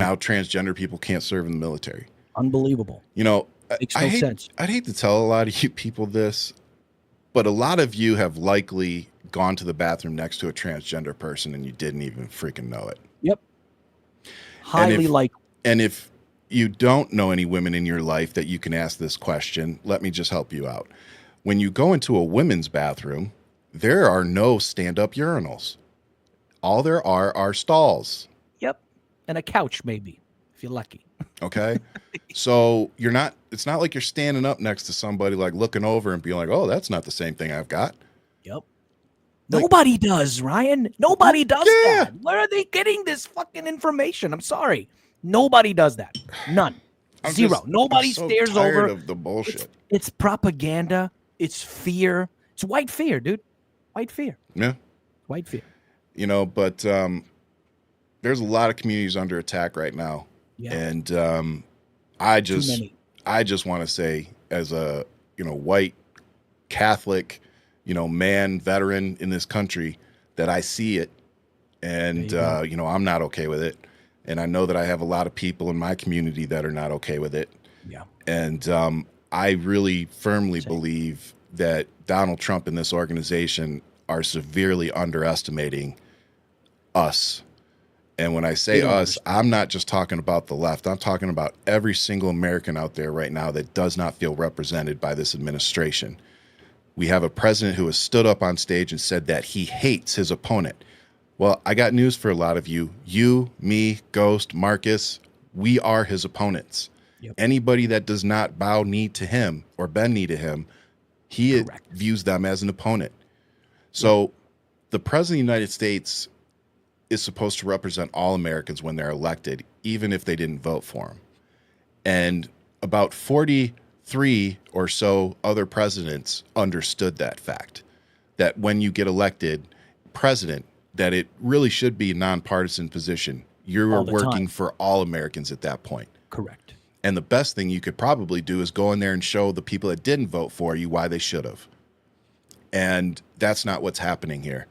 now transgender people can't serve in the military. Unbelievable. You know, Makes no sense. I'd hate to tell a lot of you people this, but a lot of you have likely gone to the bathroom next to a transgender person and you didn't even freaking know it. Yep. Highly likely. And if you don't know any women in your life that you can ask this question, let me just help you out. When you go into a women's bathroom, there are no stand-up urinals. All there are stalls. Yep. And a couch, maybe, if you're lucky. Okay. So it's not like you're standing up next to somebody, like looking over and being like, oh, that's not the same thing I've got. Yep. Like, nobody does, Ryan. Nobody does that. Where are they getting this fucking information? I'm sorry. Nobody does that. None. Zero. Nobody stares over. Of the bullshit. It's propaganda. It's fear. It's white fear, dude. White fear. Yeah. White fear. You know, but there's a lot of communities under attack right now. Yeah. And I just want to say, as a white Catholic, man, veteran in this country, that I see it, and I'm not okay with it, and I know that I have a lot of people in my community that are not okay with it. Yeah. And I really firmly believe that Donald Trump and this organization are severely underestimating us. And when I say us, I'm not just talking about the left. I'm talking about every single American out there right now that does not feel represented by this administration. We have a president who has stood up on stage and said that he hates his opponent. Well, I got news for a lot of you. You, me, Ghost, Marcus, we are his opponents. Yep. Anybody that does not bow knee to him or bend knee to him, he views them as an opponent. So the president of the United States is supposed to represent all Americans when they're elected, even if they didn't vote for him. And about 43 or so other presidents understood that fact, that when you get elected president, that it really should be a nonpartisan position. You're working for all Americans at that point. Correct. And the best thing you could probably do is go in there and show the people that didn't vote for you why they should have. And that's not what's happening here.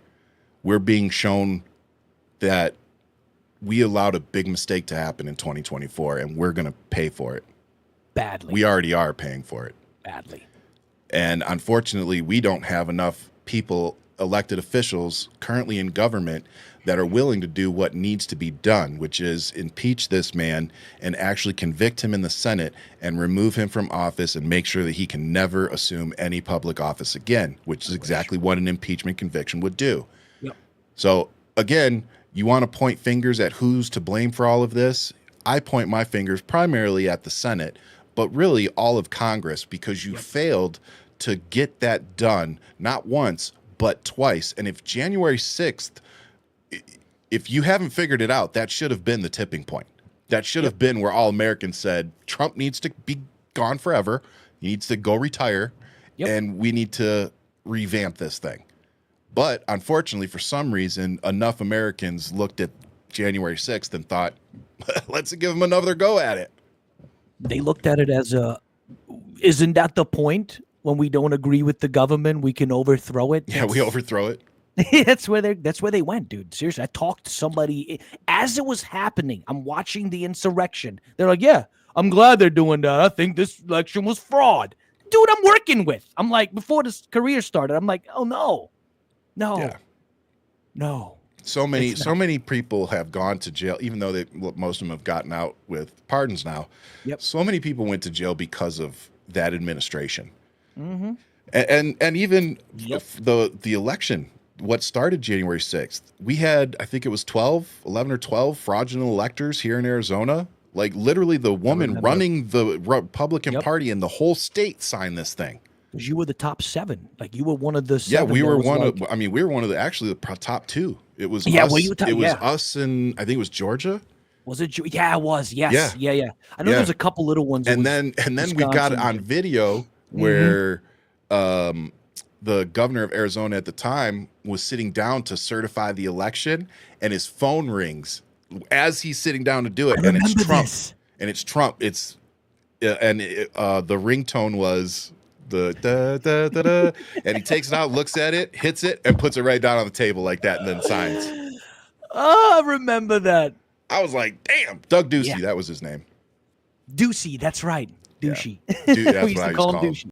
We're being shown that we allowed a big mistake to happen in 2024, and we're going to pay for it. Badly. We already are paying for it. Badly. And unfortunately, we don't have enough people, elected officials currently in government, that are willing to do what needs to be done, which is impeach this man and actually convict him in the Senate and remove him from office and make sure that he can never assume any public office again, which is exactly what an impeachment conviction would do. Yep. So again, you want to point fingers at who's to blame for all of this? I point my fingers primarily at the Senate, but really all of Congress, because you failed to get that done, not once, but twice. And if January 6th, if you haven't figured it out, that should have been the tipping point. That should have been where all Americans said, Trump needs to be gone forever. He needs to go retire, and we need to revamp this thing. But unfortunately, for some reason, enough Americans looked at January 6th and thought, let's give them another go at it. They looked at it as isn't that the point? When we don't agree with the government, we can overthrow it. Yeah, we overthrow it. That's where they went, dude. Seriously, I talked to somebody as it was happening. I'm watching the insurrection. They're like, yeah, I'm glad they're doing that. I think this election was fraud. Dude, I'm working with. I'm like, before this career started, I'm like, oh no. So many people have gone to jail, even though most of them have gotten out with pardons now. Yep. So many people went to jail because of that administration. Mm-hmm. And even the election, what started January 6th, we had, I think it was 11 or 12 fraudulent electors here in Arizona. Like literally the woman running the Republican Party in the whole state signed this thing. Because you were the top 7. Like you were one of the 7. Yeah, we were one of, we were one of the top 2. It was us and I think it was Georgia. Was it? Yeah, it was. Yes. Yeah. I know there's a couple little ones. And then we got it on video where the governor of Arizona at the time was sitting down to certify the election, and his phone rings as he's sitting down to do it, and it's Trump. And it's Trump. It's the ringtone was the da da da da, and he takes it out, looks at it, hits it, and puts it right down on the table like that, and then signs. Oh, I remember that. I was like, damn, Doug Ducey, Yeah. that was his name. Douchey, that's right. Douchey. Dude, that's We used what I to used call to him call him. Douchey.